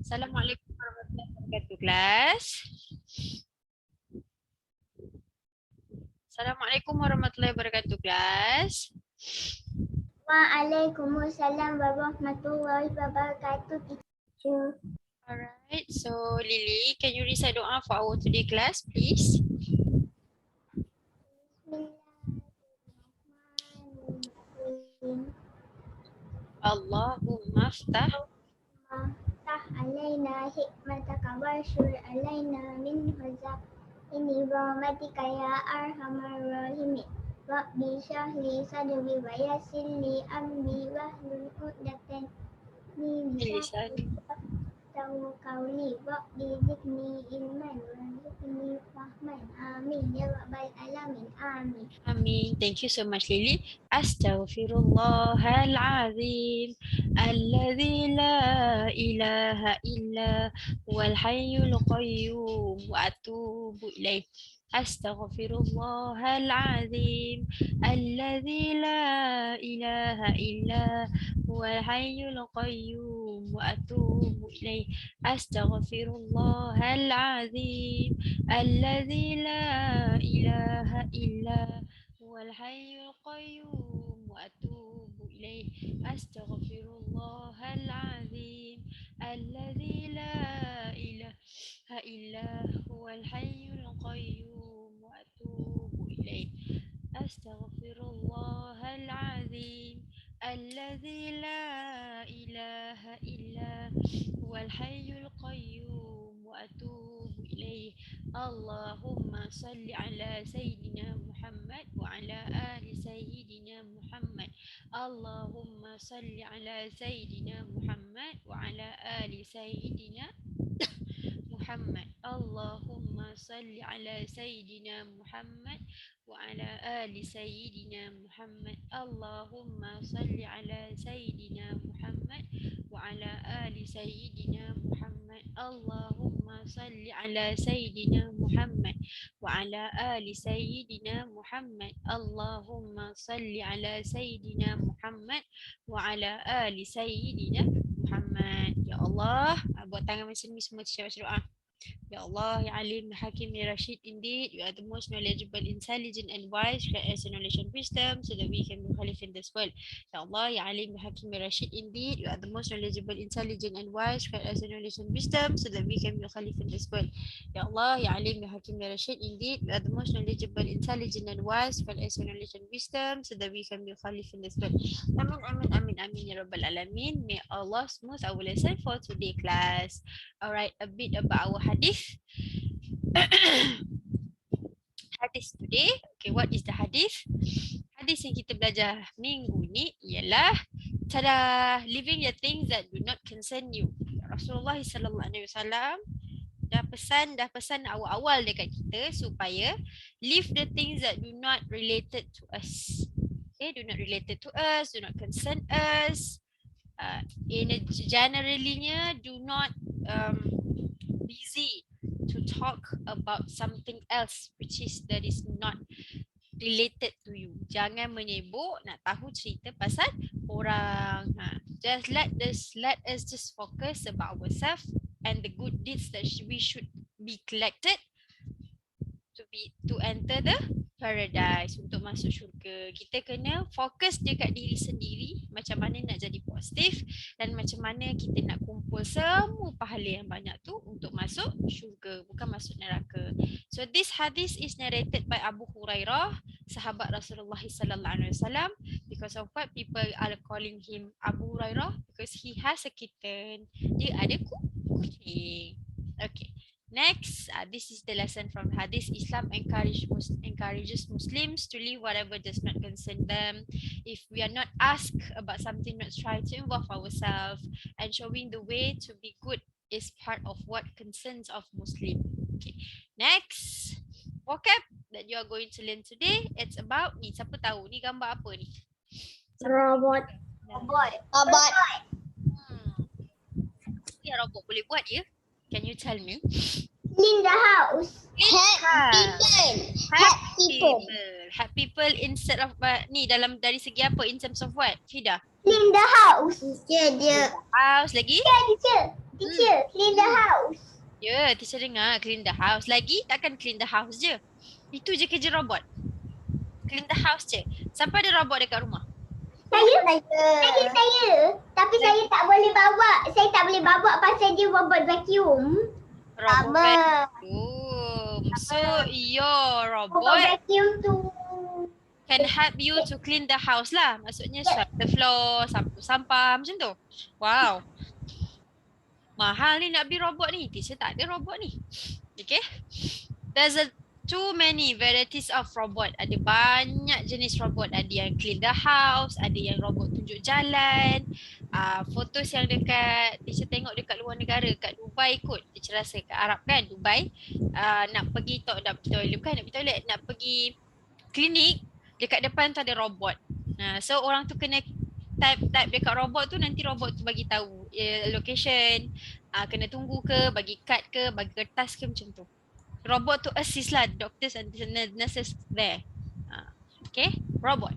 Assalamualaikum warahmatullahi wabarakatuh, kelas. Assalamualaikum warahmatullahi wabarakatuh, kelas. Waalaikumsalam warahmatullahi wabarakatuh, teacher. Alright, so Lily, can you recite doa for our today class, please? Bismillahirrahmanirrahim. Allahumma ftah Maftah alaina hikmataka warsyur alaina min ini rahmatika ya arhamar rahimin. Rabbi syahli sadri wa yassir li amri wahlul 'uqdatam min lisani lisan. yafqahu qawli rabbi zidni ilman warzuqni fahman amin ya rabbal alamin amin. Amin. Thank you so much, Lily. Astaghfirullahal azim alladzi la ilaha illa huwal hayyul qayyum wa atubu ilaih. Astaghfirullahal azim alladzi la ilaha illa huwal hayyul qayyum wa atubu ilaih. Astaghfirullahal azim الذي لا إله إلا هو الحي القيوم وأتوب إليه أستغفر الله العظيم الذي لا إله إلا هو الحي القيوم وأتوب إليه أستغفر الله العظيم الذي لا إله إلا هو الحي القيوم وأتوب إليه اللهم صل على سيدنا محمد وعلى آل سيدنا محمد اللهم صل على سيدنا محمد وعلى آل سيدنا محمد اللهم صل على سيدنا محمد وعلى آل سيدنا محمد اللهم صل على سيدنا محمد وعلى آل سيدنا محمد اللهم صل على سيدنا محمد وعلى آل سيدنا محمد اللهم صل على سيدنا محمد وعلى آل سيدنا محمد. Ya Allah, buat tangan macam ni semua baca doa. Ya Allah, Ya Alim, Ya Hakim, Ya Rashid, indeed, you are the most knowledgeable, intelligent and wise, create us knowledge and wisdom so that we can be khalif in this world. Ya Allah, Ya Alim, Ya Hakim, Ya Rashid, indeed, you are the most knowledgeable, intelligent and wise, create us knowledge and wisdom so that we can be khalif in this world. Ya Allah, Ya Alim, Ya Hakim, Ya Rashid, indeed, you are the most knowledgeable, intelligent and wise, create us knowledge and wisdom so that we can be khalif in this world. Amin, amin, amin, amin, Ya Rabbal Alamin. May Allah smooth our lesson for today class. Alright, a bit about our hadith. Hadith today. Okay, what is the hadith? Hadith yang kita belajar minggu ni ialah tada, living the things that do not concern you. Rasulullah sallallahu alaihi wasallam dah pesan awal-awal dekat kita supaya live the things that do not related to us. Okay, do not related to us, do not concern us. In a generally-nya, do not busy to talk about something else which is that is not related to you. Jangan menyibuk nak tahu cerita pasal orang. Just let us just focus about ourselves and the good deeds that we should be collected to enter the paradise, untuk masuk syurga. Kita kena fokus dekat diri sendiri, macam mana nak jadi positif dan macam mana kita nak kumpul semua pahala yang banyak tu untuk masuk syurga, bukan masuk neraka. So this hadith is narrated by Abu Hurairah, sahabat Rasulullah sallallahu alaihi wasallam. Because of what people are calling him Abu Hurairah, because he has a kitten. Dia ada kucing. Okay. Next, this is the lesson from Hadith. Islam encourages Muslims to leave whatever does not concern them. If we are not asked about something, let's try to involve ourselves, and showing the way to be good is part of what concerns of Muslim. Okay. Next, vocab that you are going to learn today, it's about ni. Siapa tahu ni gambar apa ni? Robot. Robot. Ya, robot boleh buat ya? Can you tell me? Clean the house. Help people instead of ni dalam dari segi apa? In terms of what? Fida? Clean the house. Dia. House lagi? Dia. Teacher, clean the house. Ya, teacher dengar clean the house. Lagi takkan clean the house je. Itu je kerja robot. Clean the house je. Siapa ada robot dekat rumah? Saya. Tapi saya tak boleh bawa. Saya tak boleh bawa pasal dia robot vacuum. Robot Sama. vacuum. So your Robot robot vacuum tu. can help you to clean the house lah. Maksudnya sweep the floor, sapu sampah macam tu. Wow. Mahal ni nak beli robot ni. Teacher tak ada robot ni. Okay. There's too many varieties of robot. Ada banyak jenis robot. Ada yang clean the house, ada yang robot tunjuk jalan. Fotos yang dekat, teacher tengok dekat luar negara, kat Dubai kot. Teacher rasa kat Arab kan, Dubai. Nak pergi toilet, bukan nak pergi toilet, nak pergi klinik, dekat depan tu ada robot. So orang tu kena type dekat robot tu, nanti robot tu bagi tahu location, kena tunggu ke, bagi kad ke, bagi kertas ke, macam tu. Robot to assist lah doctors and nurses there. Okay, robot.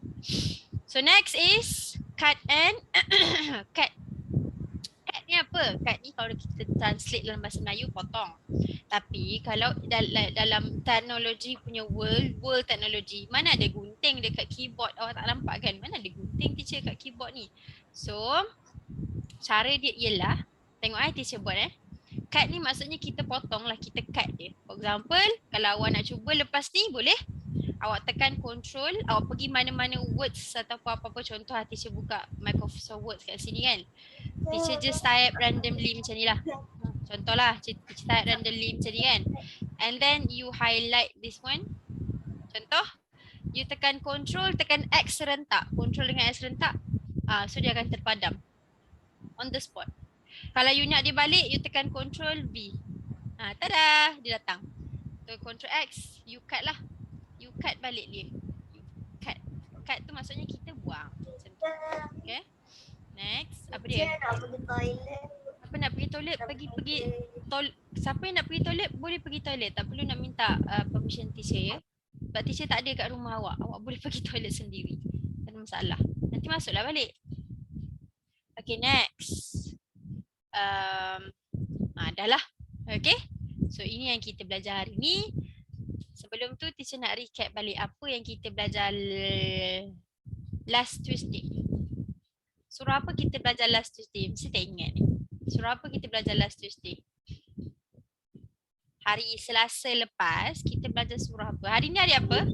So next is cut and cut. Cut ni apa? Cut ni kalau kita translate dalam bahasa Melayu, potong. Tapi kalau dalam teknologi punya world teknologi, mana ada gunting dekat keyboard? Awak tak nampak kan? Mana ada gunting teacher kat keyboard ni? So cara dia ialah, tengok teacher buat cut ni maksudnya kita potong lah, kita cut dia. For example, kalau awak nak cuba lepas ni, boleh awak tekan control, awak pergi mana-mana words atau apa-apa. Contoh teacher buka Microsoft Word kat sini kan. Teacher just type randomly macam ni lah. Contohlah, teacher type randomly macam ni kan. And then you highlight this one. Contoh, you tekan control, tekan X serentak. Control dengan X serentak. So dia akan terpadam on the spot. Kalau you nak dia balik, you tekan Ctrl V. Tada, dia datang. So Ctrl X, you cut lah. You cut balik dia. You cut. Cut tu maksudnya kita buang. Macam tu. Okay. Next, apa dia? Nak pergi toilet. Apa nak pergi toilet? Pergi siapa yang nak pergi toilet, boleh pergi toilet. Tak perlu nak minta permission teacher ya. Sebab teacher tak ada kat rumah awak. Awak boleh pergi toilet sendiri. Tak ada masalah. Nanti masuklah balik. Okay, next. Dah lah. Okay. So ini yang kita belajar hari ni. Sebelum tu teacher nak recap balik apa yang kita belajar last Tuesday. Surah apa kita belajar last Tuesday? Mesti tak ingat ni. Surah apa kita belajar last Tuesday? Hari Selasa lepas kita belajar surah apa? Hari ni hari apa?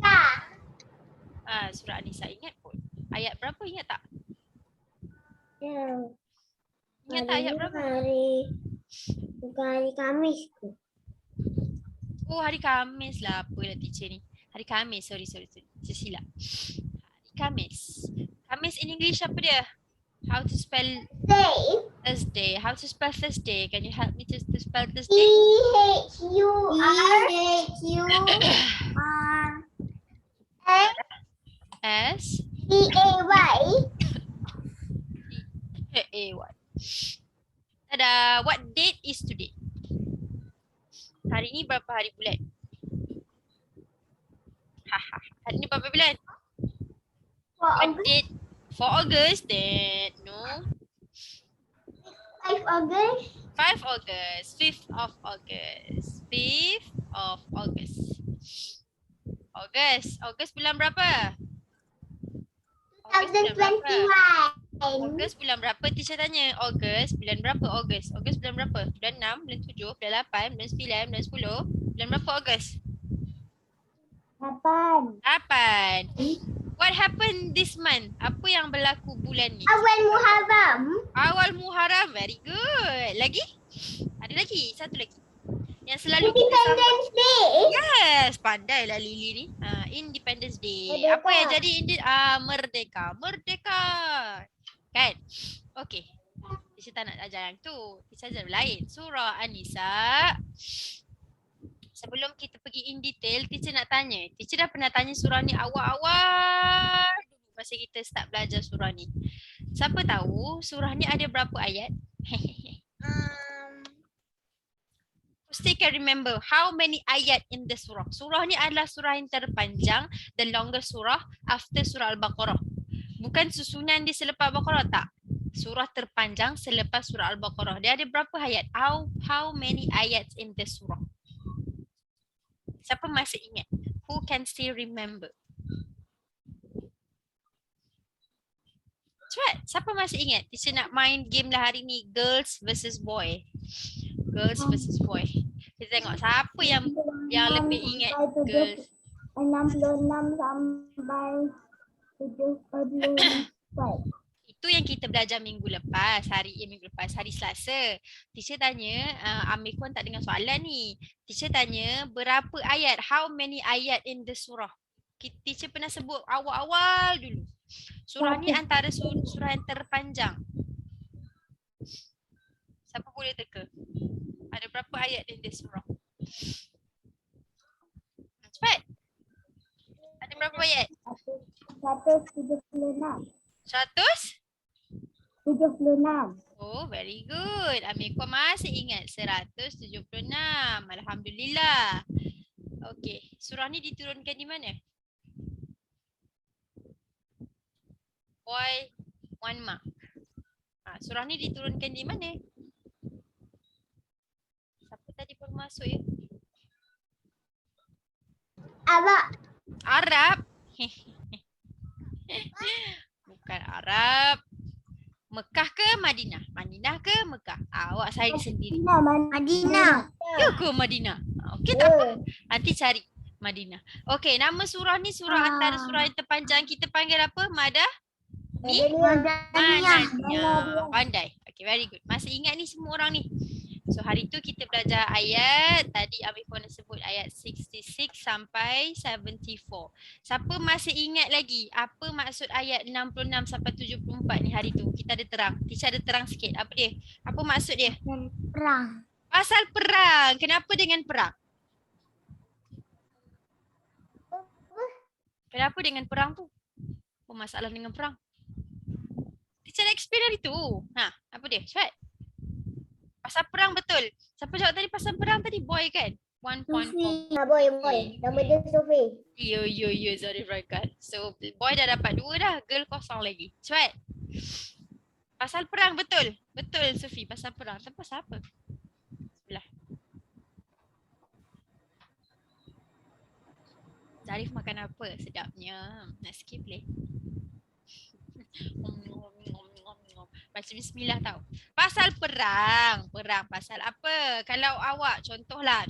Surah An-Nisa. Ingat pun. Ayat berapa, ingat tak? Ingat tak ayat berapa? Bukan hari Khamis ke? Oh, hari Khamis lah. Apalah teacher ni. Hari Khamis. Sorry. Teacher silap. Hari Khamis. Khamis in English apa dia? How to spell Thursday? How to spell Thursday? Can you help me to spell Thursday? S-E-A-Y. Tada, what date is today? Hari ni berapa hari bulan? Hari ni berapa bulan? What date? 4 August then no. 5 August. 5 August. 5th of August. 5th of August. August bulan berapa? 2021. August bulan berapa? Teacher tanya. August bulan berapa? August bulan berapa? Bulan 6, bulan 7, bulan 8, bulan 9, bulan 10. Bulan berapa August? 8. What happened this month? Apa yang berlaku bulan ni? Awal Muharram. Very good. Lagi? Ada lagi? Satu lagi. Yang selalu kita Independence Day. Yes, pandailah Lily ni. Independence Day. Merdeka. Apa yang jadi Merdeka. Kan? Okey. Teacher tak nak ajar yang tu. Teacher ajar lain. Surah An-Nisa. Sebelum kita pergi in detail, teacher nak tanya. Teacher dah pernah tanya surah ni awal-awal dulu masa kita start belajar surah ni. Siapa tahu surah ni ada berapa ayat? Who still can remember how many ayat in the surah? Surah ni adalah surah yang terpanjang, the longest surah after surah Al-Baqarah. Bukan susunan dia selepas Al-Baqarah, tak. Surah terpanjang selepas surah Al-Baqarah. Dia ada berapa ayat? How many ayats in the surah? Siapa masih ingat? Who can still remember? Cepat, siapa masih ingat? Teacher nak main game lah hari ni. Girls versus boy. Girls versus boy. Kita tengok siapa yang lebih ingat girls. 66 sampai 74. Itu yang kita belajar minggu lepas, hari Selasa. Teacher tanya, Amir Kwan tak dengar soalan ni. Teacher tanya, berapa ayat? How many ayat in the surah? Teacher pernah sebut awal-awal dulu. Surah ni antara surah yang terpanjang. Siapa boleh teka? Ada berapa ayat in the surah? Cepat. Ada berapa ayat? 176. 76. Oh, very good. Amir Kwan masih ingat 176. Alhamdulillah. Okey, surah ni diturunkan di mana? Boy, 1 mark. Surah ni diturunkan di mana? Siapa tadi baru masuk ya? Abang. Arab. Bukan Arab. Mekah ke Madinah? Madinah ke Mekah? Awak cari sendiri. Madinah. Ya ke Madinah? Okey, tak apa. Nanti cari Madinah. Okey, nama surah ni surah antara surah yang terpanjang kita panggil apa? Madaniyah. Pandai. Okay, very good. Masih ingat ni semua orang ni? So hari tu kita belajar ayat, tadi Amir Puan sebut ayat 66 sampai 74. Siapa masih ingat lagi apa maksud ayat 66 sampai 74 ni hari tu? Kita ada terang. Teacher ada terang sikit. Apa dia? Apa maksud dia? Perang. Pasal perang. Kenapa dengan perang? Kenapa dengan perang tu? Apa masalah dengan perang? Teacher dah explain hari tu. Apa dia? Cepat. Pasal perang betul. Siapa jawab tadi pasal perang tadi? Boy kan? 1 point. Boy. Nama dia Sofi. Ya, Zarif Raikat. So, boy dah dapat 2 dah. Girl kosong lagi. Cepat. Pasal perang betul. Betul Sofi, pasal perang. Tapi pasal apa? Sebelah. Zarif makan apa? Sedapnya. Nak skip boleh? Baca bismillah tau. Pasal perang. Perang pasal apa? Kalau awak contohlah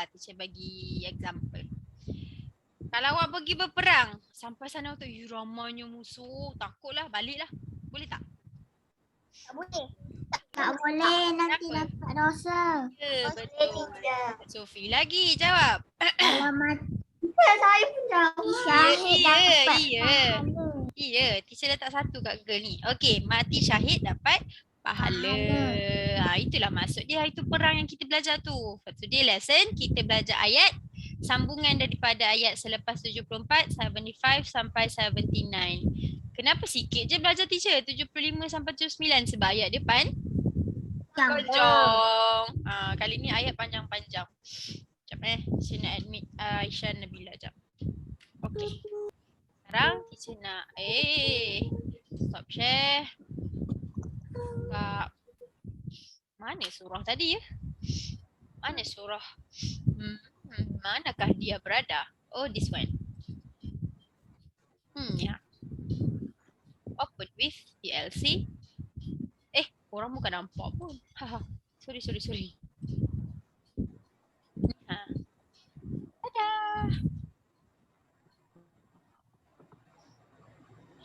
teacher bagi example. Kalau awak pergi berperang, sampai sana tu ramainya musuh, takutlah, baliklah. Boleh tak? Tak boleh. Tak boleh, nanti dapat dosa. Ya, betul. Sofi lagi jawab. Kalau mati. Saya pun jawab. Syahid dapat. Iya, teacher letak 1 kat girl ni. Okey, mati syahid dapat pahala. Itulah maksud dia. Itu perang yang kita belajar tu. Today lesson kita belajar ayat sambungan daripada ayat selepas 74, 75 sampai 79. Kenapa sikit je belajar teacher? 75 sampai 79 sebab ayat depan panjang. Kali ni ayat panjang-panjang. Sekejap saya nak admit Aisyah Nabila jap. Okey. Sekarang teacher nak stop share. Buka. Mana surah tadi ya? Mana surah? Manakah dia berada? Oh, this one. Ya. Open with DLC. Orang bukan nampak pun. Sorry. Dadah.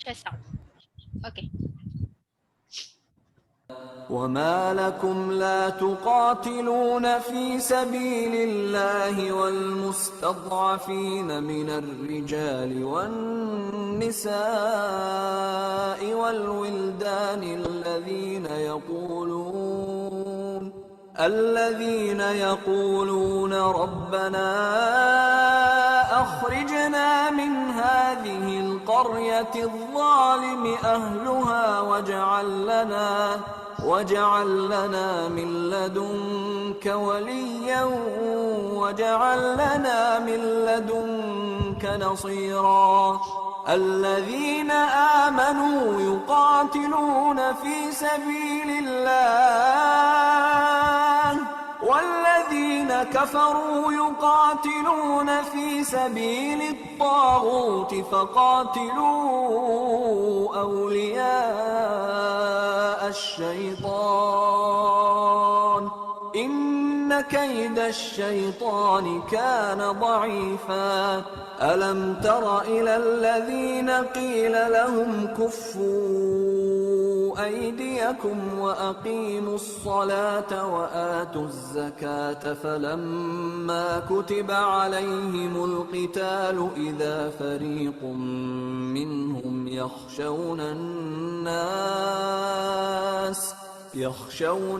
Share sound. Okay. وما لكم لا تقاتلون في سبيل الله والمستضعفين من الرجال والنساء والولدان الذين يقولون ربنا أخرجنا من هذه القرية الظالم أهلها واجعل لنا من لدنك وليا واجعل لنا من لدنك نصيرا الذين آمنوا يقاتلون في سبيل الله والذين كفروا يقاتلون في سبيل الطاغوت فقاتلوا أولياء الشيطان إن كيد الشيطان كان ضعيفا ألم تر إلى الذين قيل لهم كفوا أيديكم وأقيموا الصلاة وآتوا الزكاة فلما كتب عليهم القتال إذا فريق منهم يخشون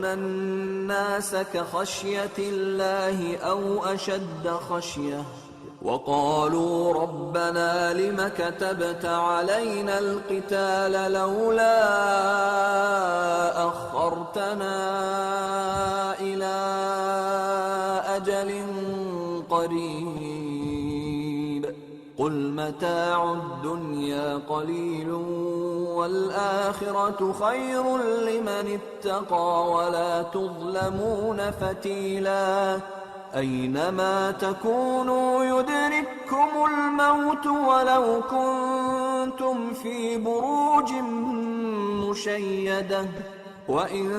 الناس كخشية الله أو أشد خشية وقالوا ربنا لم كتبت علينا القتال لولا أخرتنا إلى أجل قريب قل متاع الدنيا قليل والآخرة خير لمن اتقى ولا تظلمون فتيلا أينما تكونوا يدرككم الموت ولو كنتم في بروج مشيدة وإن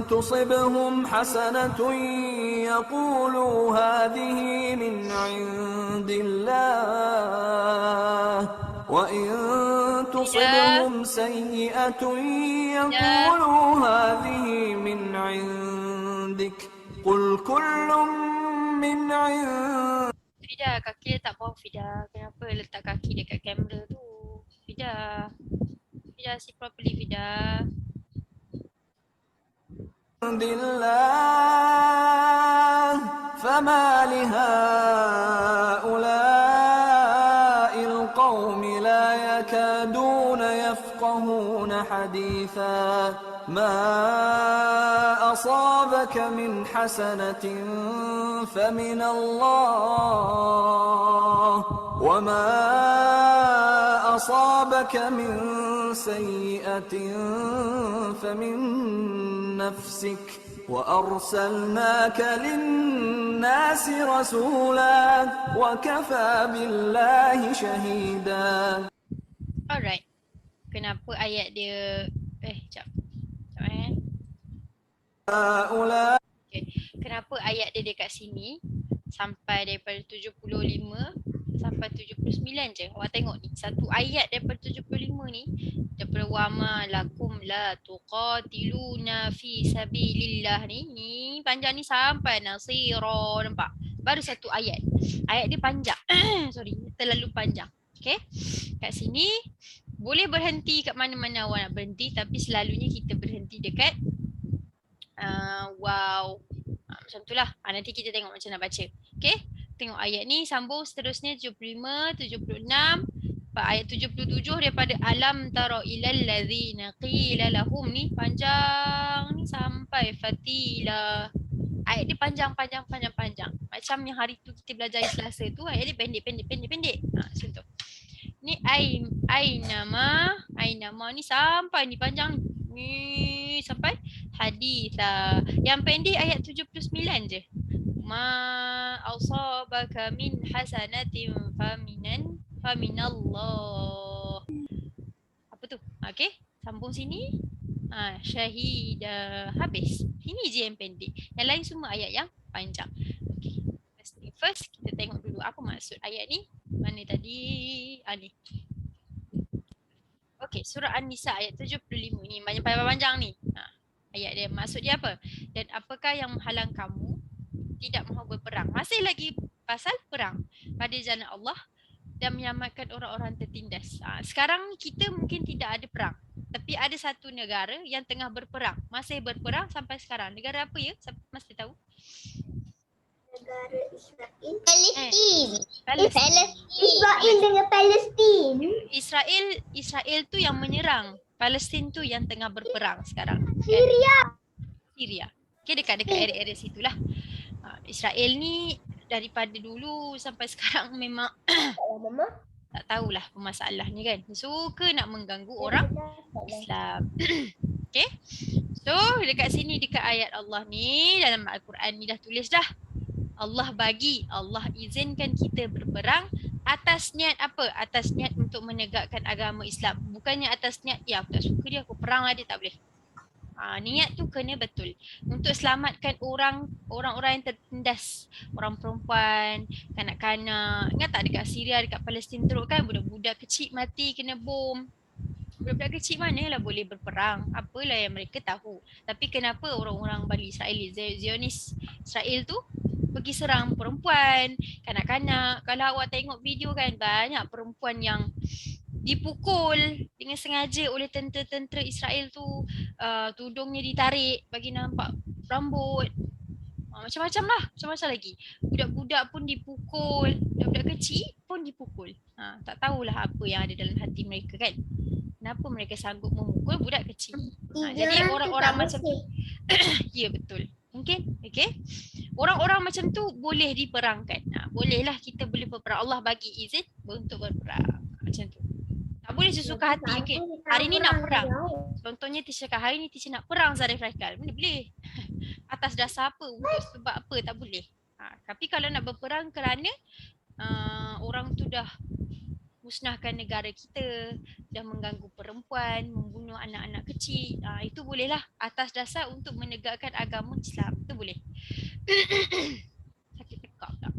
تصبهم حسنة يقولوا هذه من عند الله وإن تصبهم سيئة يقولوا هذه من عندك قل كل من عند. Fida, kaki letak bawah Fida. Kenapa letak kaki dekat kamera tu? Fida. Fida, see properly Fida. عند الله فما لهؤلاء القوم لا يكادون يفقهون حديثا ما أصابك من حسنة فمن الله وما أصابك من سيئة فمن نفسك وأرسلناك للناس رسولا وكفى بالله شهيدا. Alright. Kenapa ayat dia sekejap. Okay. Kenapa ayat dia dekat sini sampai daripada 75 sampai 79 je. Awak tengok ni, satu ayat daripada 75 ni daripada wama lakum la tuqatiluna fi sabilillah ni panjang ni sampai nasira, nampak? Baru satu ayat. Ayat dia panjang. Sorry, terlalu panjang. Okay. Kat sini boleh berhenti kat mana-mana awak nak berhenti, tapi selalunya kita berhenti dekat wow. Macam itulah. Nanti kita tengok macam nak baca. Okay. Tengok ayat ni, sambung seterusnya 75, 76, ayat 77 daripada alam tara ilal ladzina qila lahum ni panjang ni sampai fatila. Ayat dia panjang. Macam yang hari tu kita belajar Selasa tu, ayat dia pendek. Macam tu. Ni ainama ni sampai ni panjang ni sampai haditha. Yang pendek ayat 79 je. Ma asabaka min hasanatin faminallah. Apa tu? Okey, sambung sini. Syahida. Habis. Ini je yang pendek. Yang lain semua ayat yang panjang. Okey. First kita tengok dulu apa maksud ayat ni. Mana tadi? Ni. Okey, surah An-Nisa ayat 75 ni panjang ni. Ayat dia maksud dia apa? Dan apakah yang menghalang kamu tidak mahu berperang? Masih lagi pasal perang pada jalan Allah dan menyelamatkan orang-orang tertindas. Sekarang kita mungkin tidak ada perang, tapi ada satu negara yang tengah berperang, masih berperang sampai sekarang. Negara apa ya? Siapa masih tahu? Negara Israel. Palestin. Israel dengan Palestin. Israel tu yang menyerang, Palestin tu yang tengah berperang sekarang. Syria. Okay, dekat area-area situlah. Israel ni daripada dulu sampai sekarang memang Tak tahulah masalahnya kan. Suka nak mengganggu orang Islam. Okay. So dekat sini dekat ayat Allah ni dalam Al-Quran ni dah tulis dah. Allah bagi, Allah izinkan kita berperang atas niat apa? Atas niat untuk menegakkan agama Islam. Bukannya atas niat, ya aku tak suka dia, aku perang lah dia, tak boleh. Niat tu kena betul. Untuk selamatkan orang-orang yang tertindas. Orang perempuan, kanak-kanak. Ingat tak dekat Syria, dekat Palestin teruk kan? Budak-budak kecil mati kena bom. Budak-budak kecil manalah boleh berperang. Apalah yang mereka tahu. Tapi kenapa orang-orang Bani Israel, Zionis Israel tu pergi serang perempuan, kanak-kanak. Kalau awak tengok video kan, banyak perempuan yang dipukul dengan sengaja oleh tentera-tentera Israel tu. Tudungnya ditarik bagi nampak rambut. Macam-macam lah, macam-macam lagi. Budak-budak pun dipukul, budak-budak kecil pun dipukul. Tak tahulah apa yang ada dalam hati mereka kan. Kenapa mereka sanggup memukul budak kecil? Jadi orang-orang macam tu, ya betul. Mungkin, okay. Orang-orang macam tu boleh diperangkan. Bolehlah kita boleh berperang. Allah bagi izin untuk berperang. Macam tu. Tak boleh sesuka hati. Okay. Hari ni nak perang. Contohnya teacher kata, hari ni teacher nak perang Zarif Raikal. Mana boleh? Atas dasar apa? Untuk sebab apa? Tak boleh. Tapi kalau nak berperang kerana orang tu dah musnahkan negara kita, dah mengganggu perempuan, membunuh anak-anak kecil, itu bolehlah atas dasar untuk menegakkan agama Islam. Itu boleh. Sakit tekak tak?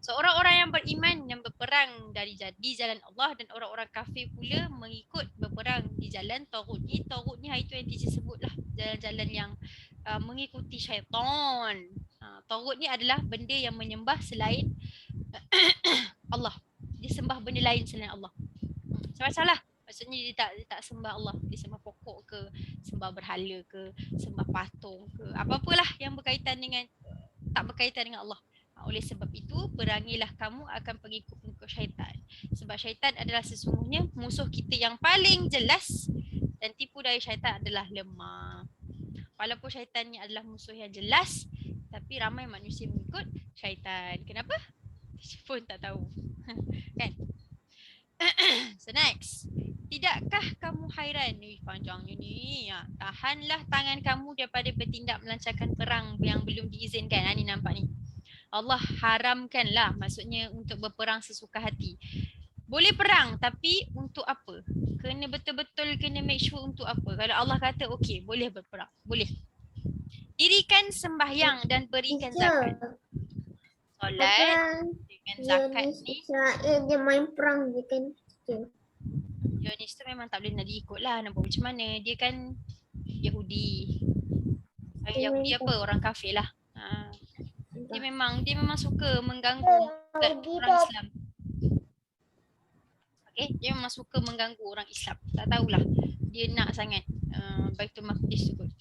So orang-orang yang beriman yang berperang di jalan Allah, dan orang-orang kafir pula mengikut berperang di jalan Taghut. Taghut ni hari tu yang teacher sebutlah, jalan-jalan yang mengikuti syaitan. Taghut ni adalah benda yang menyembah selain Allah. Dia sembah benda lain selain Allah. Macam-macam lah. Maksudnya dia tak sembah Allah. Dia sembah pokok ke, sembah berhala ke, sembah patung ke, apa-apalah yang berkaitan dengan, tak berkaitan dengan Allah. Oleh sebab itu, perangilah kamu akan pengikut-pengikut syaitan. Sebab syaitan adalah sesungguhnya musuh kita yang paling jelas, dan tipu daya syaitan adalah lemah. Walaupun syaitan ni adalah musuh yang jelas, tapi ramai manusia mengikut syaitan. Kenapa? Saya pun tak tahu. Kan? So next. Tidakkah kamu hairan? Panjangnya ni. Tahanlah tangan kamu daripada bertindak melancarkan perang yang belum diizinkan. Ni nampak ni. Allah haramkanlah, maksudnya untuk berperang sesuka hati. Boleh perang, tapi untuk apa? Kena betul-betul kena make sure untuk apa. Kalau Allah kata okey, boleh berperang. Boleh. Dirikan sembahyang dan berikan zakat. Solat dengan zakat ni. Israel dia main perang dia kan. Zionis tu memang tak boleh nak diikut lah. Nak buat macam mana. Dia kan Yahudi. Yahudi apa? Orang kafir lah. Dia memang suka mengganggu orang Islam. Okay, dia memang suka mengganggu orang Islam. Tak tahulah. Dia nak sangat Baitul Maqdis tu kot.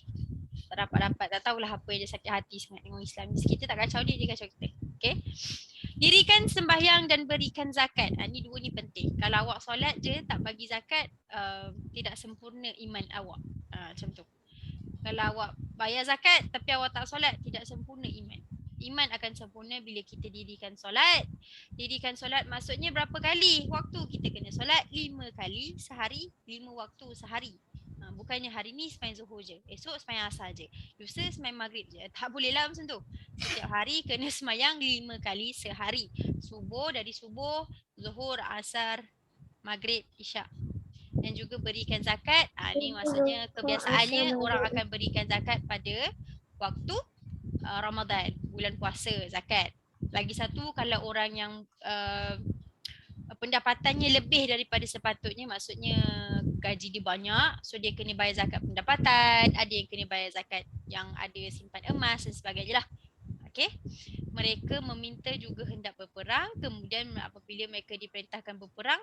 Tak dapat-dapat. Tak tahulah apa yang dia sakit hati sangat dengan Islam. Kita tak kacau dia, dia kacau kita. Okay. Dirikan sembahyang dan berikan zakat. Ni dua ni penting. Kalau awak solat je tak bagi zakat, tidak sempurna iman awak. Macam tu. Kalau awak bayar zakat tapi awak tak solat, tidak sempurna iman. Iman akan sempurna bila kita dirikan solat. Dirikan solat maksudnya berapa kali waktu kita kena solat? 5 kali sehari, 5 waktu sehari. Bukannya hari ni sembahyang zuhur je, esok sembahyang asar je, lusa sembahyang maghrib je. Tak boleh lah macam tu. Setiap hari kena sembahyang 5 kali sehari. Subuh, dari subuh, zuhur, asar, maghrib, isyak. Dan juga berikan zakat. Ni maksudnya kebiasaannya orang akan berikan zakat pada waktu Ramadan, bulan puasa, zakat. Lagi satu, kalau orang yang pendapatannya lebih daripada sepatutnya, maksudnya gaji dia banyak, so dia kena bayar zakat pendapatan, ada yang kena bayar zakat yang ada simpan emas dan sebagainya lah. Okay. Mereka meminta juga hendak berperang, kemudian apabila mereka diperintahkan berperang,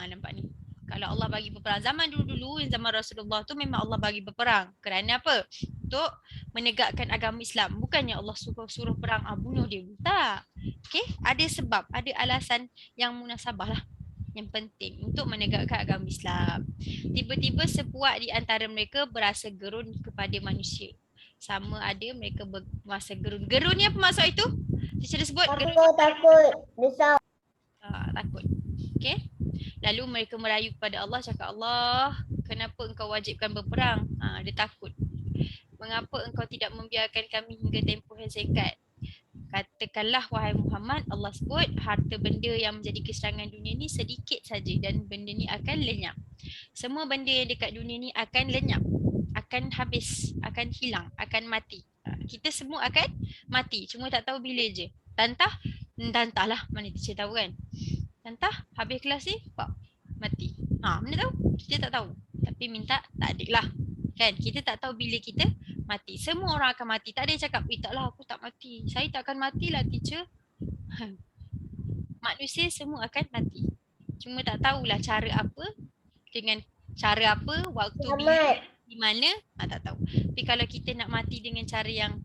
nampak ni. Kalau Allah bagi berperang, zaman dulu-dulu, zaman Rasulullah tu memang Allah bagi berperang. Kerana apa? Untuk menegakkan agama Islam. Bukannya Allah suruh perang, bunuh dia. Tak. Okay? Ada sebab, ada alasan yang munasabah lah. Yang penting untuk menegakkan agama Islam. Tiba-tiba sepuak di antara mereka berasa gerun kepada manusia. Sama ada mereka berasa gerun. Gerun ni apa maksud itu? Teacher dia sebut gerun. Takut, risau. Takut. Okey. Lalu mereka merayu kepada Allah, cakap, Allah, kenapa engkau wajibkan berperang? Dia takut. Mengapa engkau tidak membiarkan kami hingga tempoh yang singkat? Katakanlah wahai Muhammad, Allah sebut harta benda yang menjadi keserangan dunia ni sedikit saja dan benda ni akan lenyap. Semua benda yang dekat dunia ni akan lenyap, akan habis, akan hilang, akan mati. Kita semua akan mati, cuma tak tahu bila je. Tantah mana teacher tahu kan. Tantah habis kelas ni, pak, mati. Mana tahu? Kita tak tahu. Tapi minta takdir lah. Kan? Kita tak tahu bila kita mati. Semua orang akan mati. Tak ada yang cakap, taklah aku tak mati. Saya tak akan matilah teacher. Manusia semua akan mati. Cuma tak tahulah cara apa, dengan cara apa, waktu bila, di mana, tak tahu. Tapi kalau kita nak mati dengan cara yang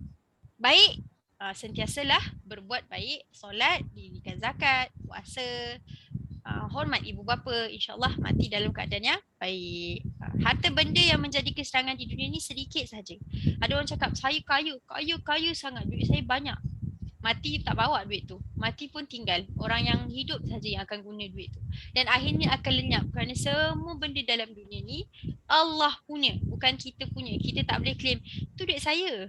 baik, sentiasalah berbuat baik, solat, dirikan zakat, puasa, hormat ibu bapa, insyaAllah mati dalam keadaan yang baik. Harta benda yang menjadi keserangan di dunia ni sedikit saja. Ada orang cakap, saya kaya sangat, duit saya banyak. Mati tak bawa duit tu. Mati pun tinggal. Orang yang hidup saja yang akan guna duit tu. Dan akhirnya akan lenyap kerana semua benda dalam dunia ni Allah punya, bukan kita punya. Kita tak boleh claim, tu duit saya,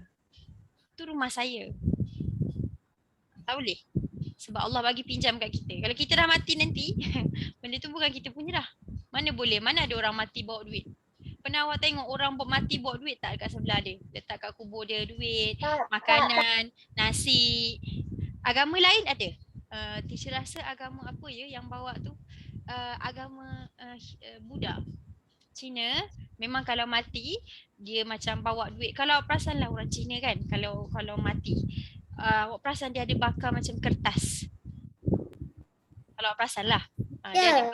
tu rumah saya. Tak boleh. Sebab Allah bagi pinjam kat kita. Kalau kita dah mati nanti, benda tu bukan kita punya dah. Mana boleh, mana ada orang mati bawa duit. Pernah awak tengok orang mati bawa duit tak kat sebelah dia? Letak kat kubur dia duit, makanan, nasi. Agama lain ada. Teacher rasa agama apa ya yang bawa tu? Agama Buddha. Cina memang kalau mati dia macam bawa duit. Kalau perasan lah orang Cina kan, kalau mati awak perasan dia ada bakar macam kertas. Kalau awak perasan lah. Dia ada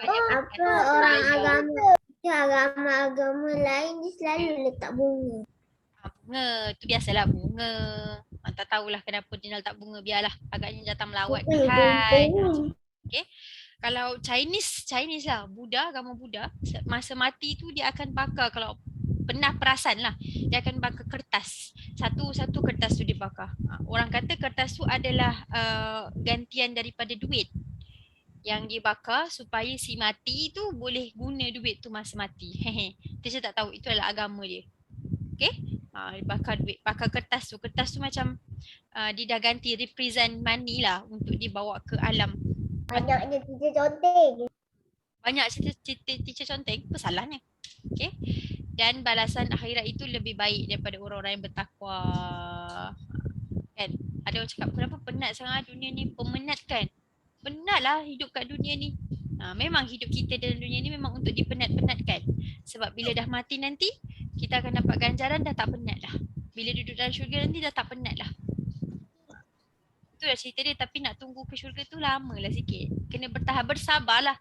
apa orang agama lain dia selalu letak bunga. Bunga tu biasalah bunga. Tak tahulah kenapa dia nak letak bunga, biarlah. Agaknya datang melawat Tuhan. Okay. Kalau Chinese lah, Buddha, agama Buddha, masa mati tu dia akan bakar, kalau pernah perasan lah, dia akan bakar kertas. Satu-satu kertas tu dia bakar. Orang kata kertas tu adalah gantian daripada duit yang dibakar supaya si mati tu boleh guna duit tu masa mati. Teacher tak tahu, itu adalah agama dia. Okay? Bakar duit, bakar kertas tu. Kertas tu macam dia dah ganti represent money lah untuk dibawa ke alam. Banyaknya teacher conteng. Banyak teacher conteng, apa salahnya? Okay? Dan balasan akhirat itu lebih baik daripada orang-orang yang bertakwa. Kan? Ada orang cakap, kenapa penat sangat dunia ni? Pemenat kan? Penatlah hidup kat dunia ni. Memang hidup kita dalam dunia ni memang untuk dipenat-penatkan. Sebab bila dah mati nanti, kita akan dapat ganjaran, dah tak penat lah. Bila duduk dalam syurga nanti dah tak penat lah. Itulah cerita dia, tapi nak tunggu ke syurga tu lama lah sikit. Kena bersabarlah.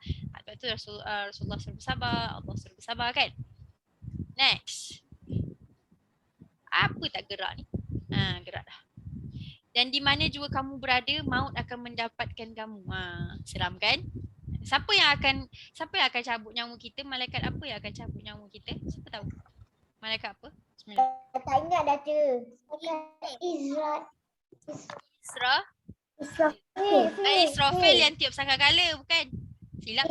Sebab tu Rasulullah suruh bersabar, Allah suruh bersabar kan. Next. Apa tak gerak ni? Gerak dah. Dan di mana juga kamu berada, maut akan mendapatkan kamu. Seram kan? Siapa yang akan cabut nyawa kita? Malaikat apa yang akan cabut nyawa kita? Siapa tahu? Malaikat apa? Bismillah. Tak ingat dah tu. Israfil yang tiup sangkakala, bukan? Silap.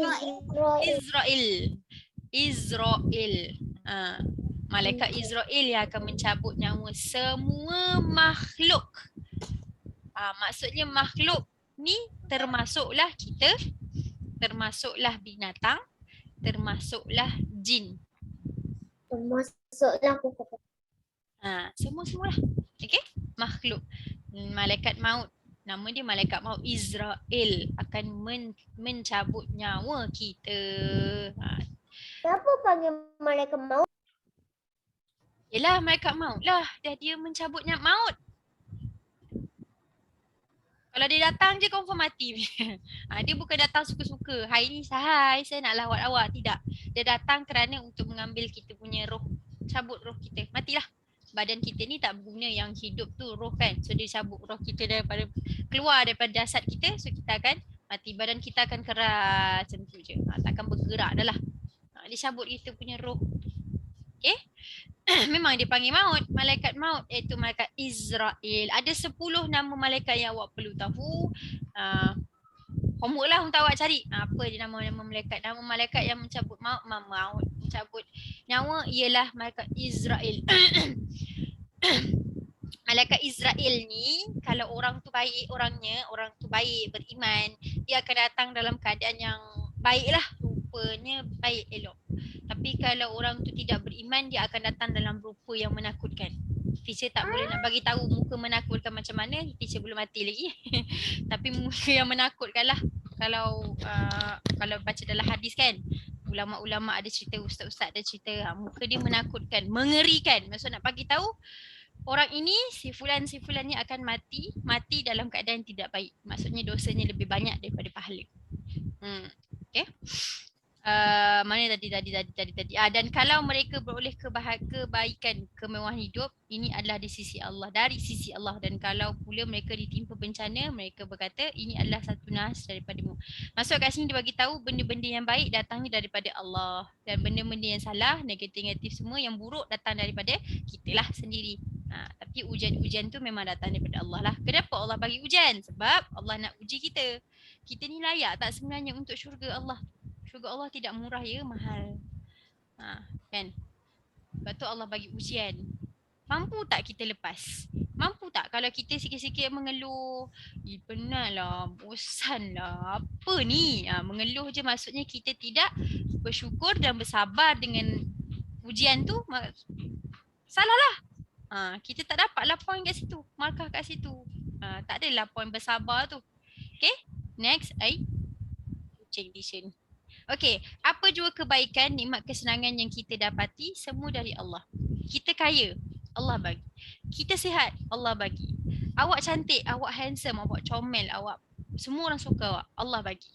Israel. Malaikat Israel yang akan mencabut nyawa semua makhluk. Maksudnya makhluk ni termasuklah kita, termasuklah binatang, termasuklah jin. Termasuklah pokok. Semua-semualah. Okey? Makhluk. Malaikat maut, nama dia malaikat maut Israel, akan mencabut nyawa kita. Siapa panggil malaikat maut? Yelah, malaikat maut lah. Dia mencabut maut. Kalau dia datang je confirm mati. Dia bukan datang suka-suka. Hari ni saya nak lawat awak. Tidak. Dia datang kerana untuk mengambil kita punya roh. Cabut roh kita. Matilah. Badan kita ni tak berguna, yang hidup tu roh kan. So dia cabut roh kita keluar daripada jasad kita. So kita akan mati. Badan kita akan keras macam tu je. Takkan bergerak dah lah. Dia cabut kita punya roh. Okay. Memang dia panggil maut, malaikat maut, iaitu malaikat Israel. Ada 10 nama malaikat yang awak perlu tahu. Homework lah untuk awak cari. Apa dia nama malaikat? Nama malaikat yang mencabut maut, mencabut nyawa ialah malaikat Israel. Malaikat Israel ni kalau orang tu baik orangnya, orang tu baik, beriman, dia akan datang dalam keadaan yang baik lah, rupanya baik, elok. Tapi kalau orang tu tidak beriman, dia akan datang dalam rupa yang menakutkan. Teacher tak boleh nak bagi tahu muka menakutkan macam mana, teacher belum mati lagi. Tapi muka yang menakutkan lah. Kalau baca dalam hadis kan, ulama-ulama ada cerita, ustaz-ustaz ada cerita, muka dia menakutkan, mengerikan. Maksud nak bagi tahu orang ini si fulan ni akan mati dalam keadaan tidak baik. Maksudnya dosanya lebih banyak daripada pahala. Okay. Mana tadi. Dan kalau mereka beroleh kebaikan, kemewahan hidup, ini adalah di sisi Allah, dari sisi Allah. Dan kalau pula mereka ditimpa bencana, mereka berkata ini adalah satu nas daripadamu. Maksud kat sini dia bagi tahu benda-benda yang baik datangnya daripada Allah, dan benda-benda yang salah, negatif semua yang buruk datang daripada kita lah sendiri. Tapi ujian tu memang datang daripada Allah lah. Kenapa Allah bagi ujian? Sebab Allah nak uji kita. Kita ni layak tak sebenarnya untuk syurga Allah? Syurga Allah tidak murah ya, mahal. Kan? Sebab tu Allah bagi ujian. Mampu tak kita lepas? Mampu tak kalau kita sikit-sikit mengeluh, penat lah, bosan lah, apa ni? Mengeluh je maksudnya kita tidak bersyukur dan bersabar dengan ujian tu, salah lah. Kita tak dapatlah poin kat situ, markah kat situ. Tak adalah poin bersabar tu. Okay, next. Kucing di sini. Okey, apa jua kebaikan, nikmat, kesenangan yang kita dapati, semua dari Allah. Kita kaya, Allah bagi. Kita sihat, Allah bagi. Awak cantik, awak handsome, awak comel, awak semua orang suka awak, Allah bagi.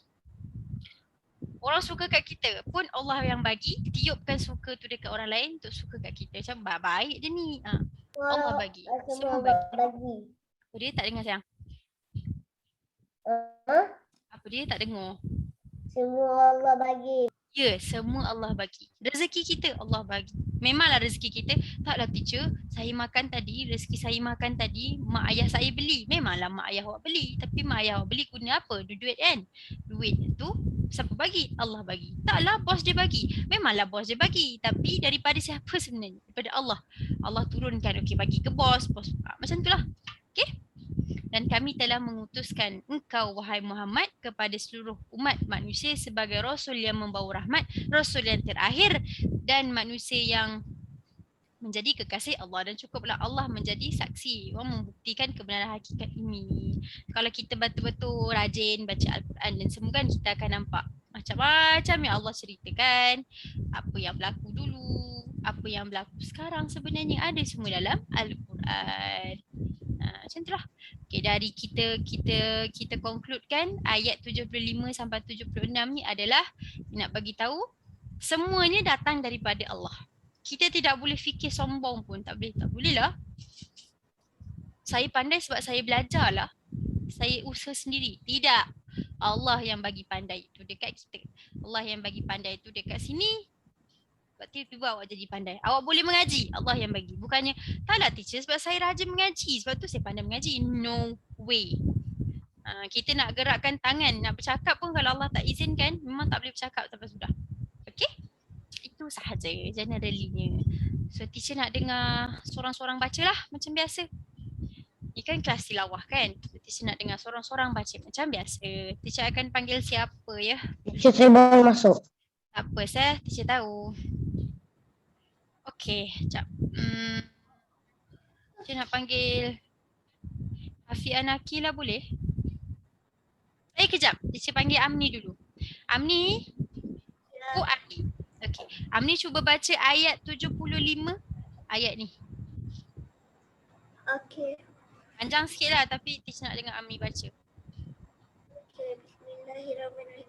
Orang suka kat kita pun Allah yang bagi, tiupkan suka tu dekat orang lain untuk suka kat kita. Macam baik dia ni. Allah bagi. Semua bagi. Apa dia tak dengar sayang? Apa dia tak dengar? Semua Allah bagi. Ya, semua Allah bagi. Rezeki kita Allah bagi. Memanglah rezeki kita, taklah teacher, saya makan tadi, rezeki saya makan tadi, mak ayah saya beli. Memanglah mak ayah awak beli. Tapi mak ayah awak beli guna apa? Duit kan? Duit tu siapa bagi? Allah bagi. Taklah bos dia bagi. Memanglah bos dia bagi. Tapi daripada siapa sebenarnya? Daripada Allah. Allah turunkan, okey, bagi ke bos. Macam itulah. Okay? Dan kami telah mengutuskan engkau wahai Muhammad kepada seluruh umat manusia sebagai Rasul yang membawa rahmat, Rasul yang terakhir dan manusia yang menjadi kekasih Allah. Dan cukuplah Allah menjadi saksi, orang membuktikan kebenaran hakikat ini. Kalau kita betul-betul rajin baca Al-Quran dan semua kan, kita akan nampak macam-macam yang Allah ceritakan. Apa yang berlaku dulu, apa yang berlaku sekarang sebenarnya ada semua dalam Al-Quran. Macam itulah. Okay, dari kita concludekan ayat 75 sampai 76 ni adalah nak bagi tahu semuanya datang daripada Allah. Kita tidak boleh fikir sombong pun, tak boleh lah. Saya pandai sebab saya belajar lah. Saya usaha sendiri. Tidak. Allah yang bagi pandai itu dekat kita. Allah yang bagi pandai itu dekat sini. Sebab tiba-tiba awak jadi pandai. Awak boleh mengaji, Allah yang bagi. Bukannya, taklah teacher sebab saya rajin mengaji, sebab tu saya pandai mengaji. No way. Kita nak gerakkan tangan, nak bercakap pun kalau Allah tak izinkan, memang tak boleh bercakap sampai sudah. Okay? Itu sahaja generalinya. So teacher nak dengar sorang-sorang baca lah macam biasa. Ni kan kelas tilawah kan? Teacher nak dengar sorang-sorang baca macam biasa. Teacher akan panggil siapa ya? Teacher saya baru masuk. Tak apa, saya teacher tahu. Okey, sekejap. Teacher nak panggil Hafiz Anaki lah boleh? Kejap. Teacher panggil Amni dulu. Amni? Oh, Amni. Okey. Amni cuba baca ayat 75. Ayat ni. Okey. Panjang sikit lah tapi teacher nak dengar Amni baca. Okay. Bismillahirrahmanirrahim.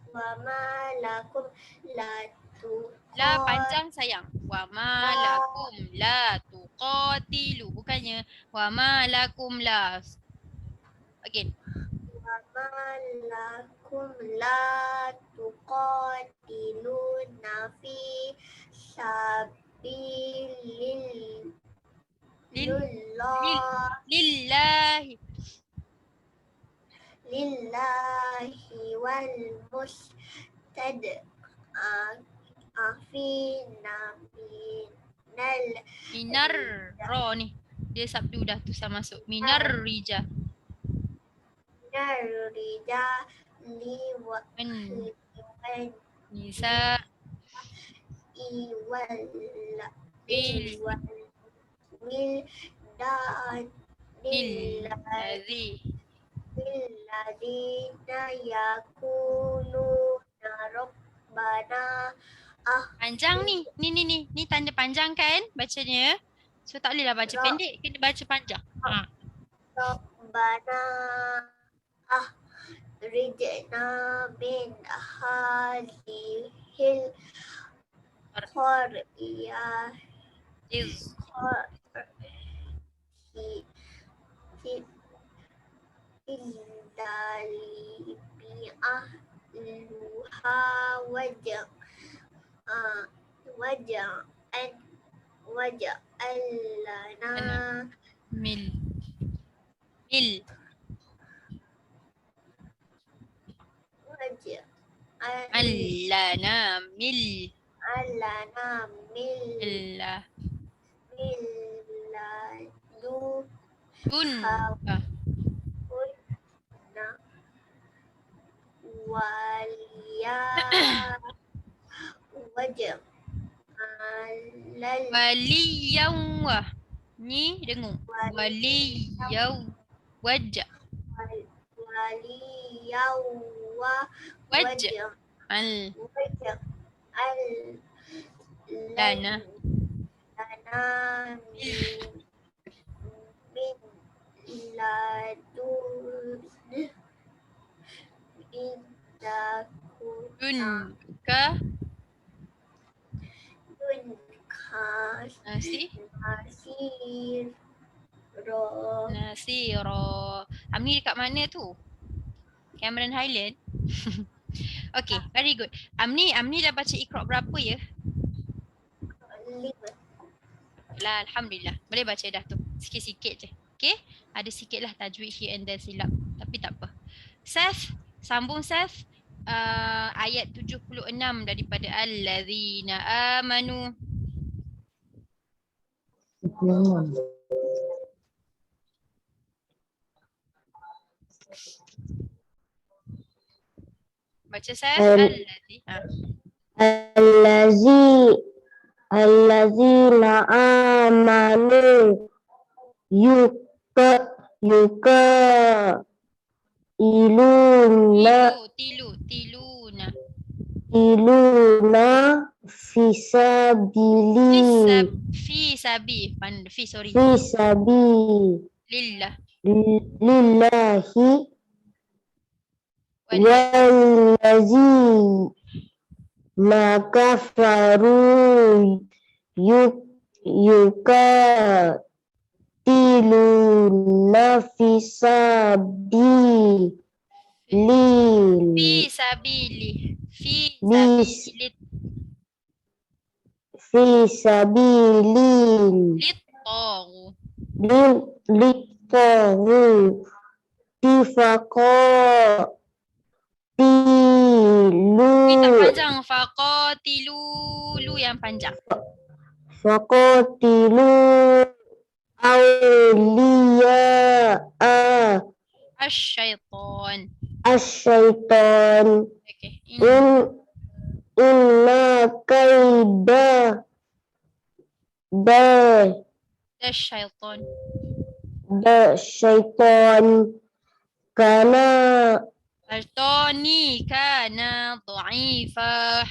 Wa malakum la tu. La panjang sayang. Wa ma lakum la tuqatilu. Bukannya wa ma lakum la. Again. Wa malakum la tuqatiluna fi sabilillah. Lillahi. lillahi wal mustad'afina minal Minar. Ro ni. Dia sabdu dah tu sama masuk. Minar rija. rijali wa Men. wal Nisa. iwal Bil. wildan Ladhi. lilladina yakuluna rabbana Panjang ni. Ni tanda panjang kan bacanya. So tak bolehlah baca pendek. Kena baca panjang. rabbana rijna min hadhil qaryah Iz. Illali bi'ahluha waja'alana Mil. Allana mil. alana Illa. milladu Dun. waliya wajah Waliyaw. Ni dengung. Waliyaw. Wajah. Wajah. Al. Lana. min ladun Dun. Ka. Nasi. Nasiro. Amni dekat mana tu? Cameron Highland. Okay, very good. Amni dah baca Iqra berapa ya? Lah, Alhamdulillah. Boleh baca dah tu. Sikit-sikit je. Okay? Ada sikit lah tajwid here and there silap. Tapi tak apa. Saf, sambung Saf. Ayat 76 daripada Allazina amanu. Baca Saf. Allazi. Allazina amanu Tiluna. Fisabi Lillah. lillahi wallazina kafaru yukatiluna fisabilin Littahu Ni tak panjang. Faqatilu. Lu yang panjang. Faqatilu awliya'a Asyaitan. Okay. Inna kaida syaitan kana dha'ifah.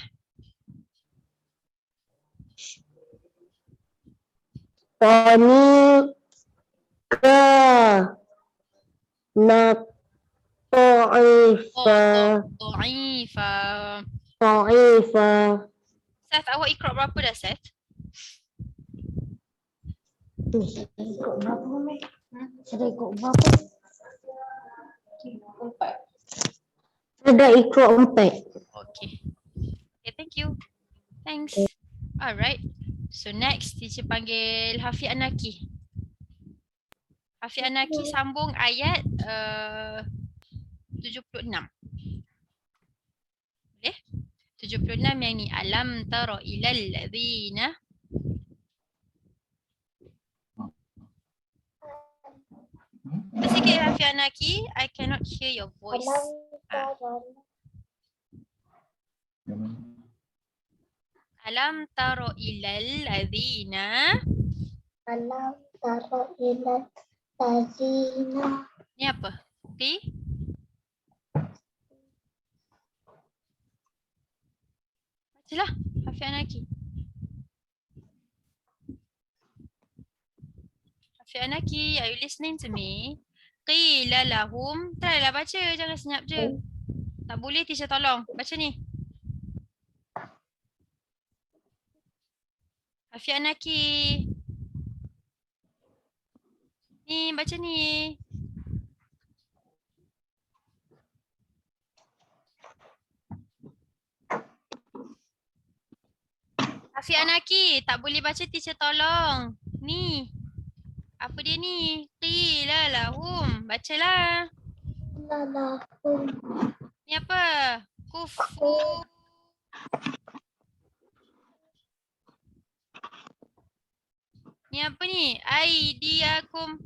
kana dha'ifah. Seth, awak Iqra berapa dah Seth? Ikut berapa Mek? Sudah ikut berapa? Sudah ikut 4. Okay. Okay, thank you. Thanks. Alright. So next, teacher panggil Hafiz Anaki. Hafiz Anaki sambung ayat 76. Boleh? 76 yang ni. Alam tara ilal ladzina. Sikit Hafianaki, I cannot hear your voice. Alam tara ilal ladzina. Alam tara ilal ladzina. Ni apa? Okey. Bacalah Hafianaki. Hafianaki, are you listening to me? Qila lahum. Try lah baca, jangan senyap je. Tak boleh teacher tolong. Baca ni. Hafianaki. Ni, baca ni. Hafianaki, tak boleh baca teacher tolong. Ni. Apa dia ni? Qila lahum. Bacalah. Lahum. Ni apa? Kufu. Ni apa ni? Aidiakum.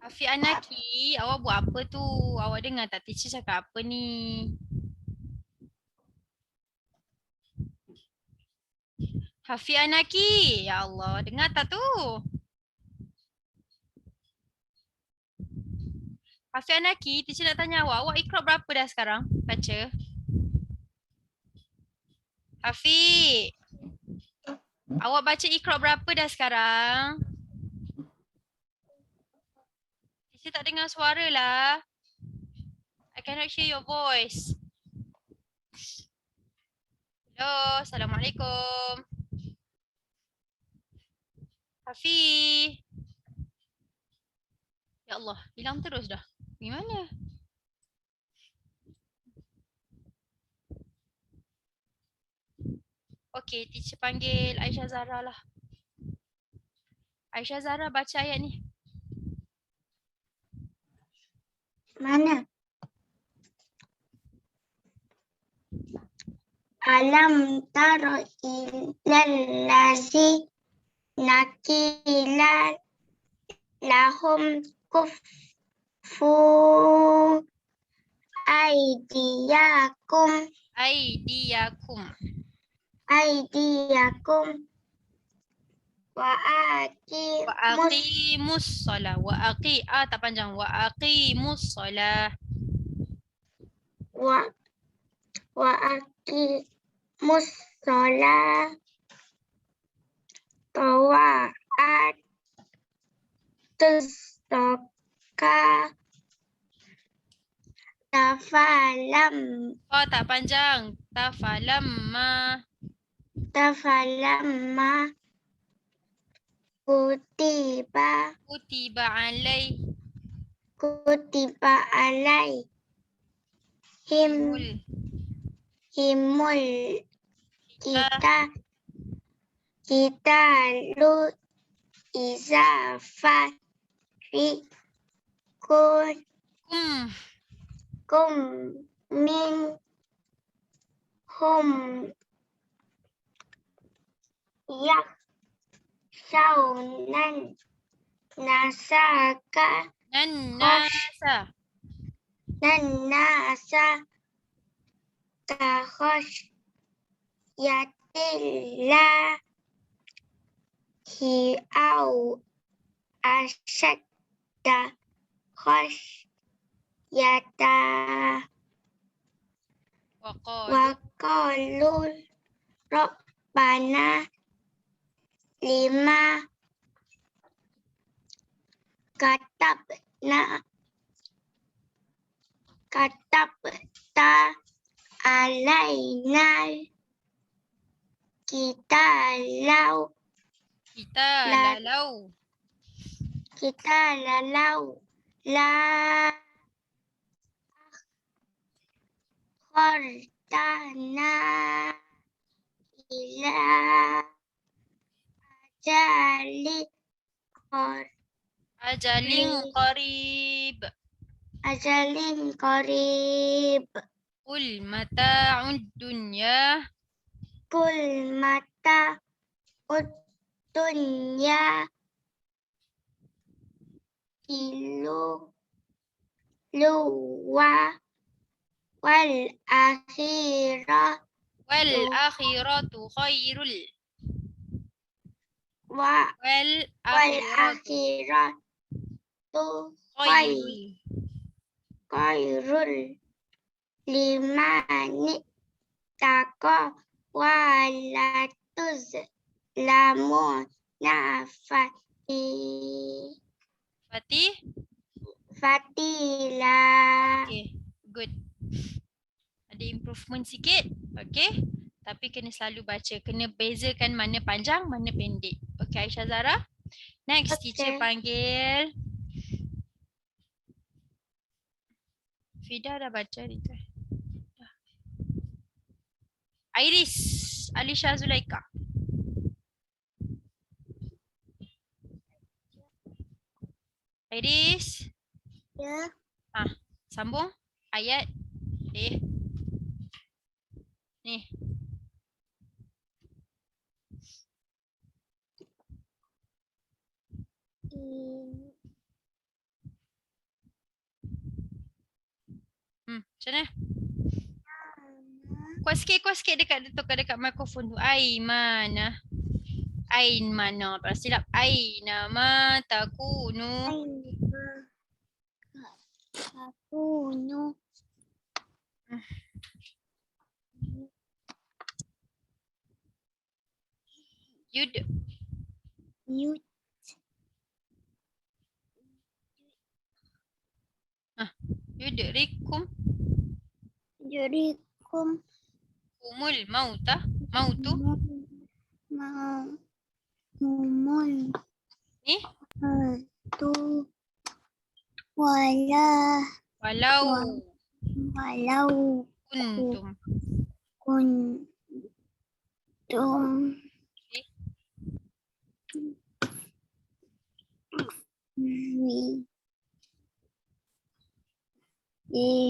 Hafianaki, awak buat apa tu? Awak dengar tak teacher cakap apa ni? Hafianaki, ya Allah, dengar tak tu? Hafianaki, teacher nak tanya awak ikhrab berapa dah sekarang? Baca. Hafi, awak baca ikhrab berapa dah sekarang? Teacher tak dengar suara lah. I cannot hear your voice. Hello, Assalamualaikum. Hafi. Ya Allah, hilang terus dah. Gimana? Okey, teacher panggil Aisyah Zahra lah. Aisyah Zahra baca ayat ni. Mana? Alam tara ilal ladzina qila lahum kuffu aidiyakum wa aqimus shalah. Tak panjang. Wa aqimus shalah. wa aqimus shalah wa atus zakah tafalam Oh, tak panjang. Tafalamma kutiba alaihimul kita lu izafari kum min hum yakhshawnan nasaka nasa yatillahi au asyadda khasyata wa qalu rabbana lima katabta alaina kita lalau la khartana ila jali Ajalin qarib. ajalin qarib. Qul mata'ud dunya. Kul mata dunya ilu luwa wal akhirah Wal akhiratu khairul. wa Wal wal akhiratu akhiratu khairul. khairul limani taqa walatuz lamun nafati Fatih? fatila. Okay, good. Ada improvement sikit. Okay. Tapi kena selalu baca. Kena bezakan mana panjang, mana pendek. Okay, Aisyah Zara. Next, Okay. teacher panggil. Fida dah baca ni tu. Iris, Alisha Zulaika. Iris, Ya. sambung ayat. Ni. Macam mana? Kuat sikit dekat mikrofon tu. Aimana. Ain mana? Tak silap. Aina ma takunu. Aku nu Yud. yu Yudrikum. jurikum Umul mauta. Mautu. mau umul Ni. tu wala Walau. walau Kuntum. kuntum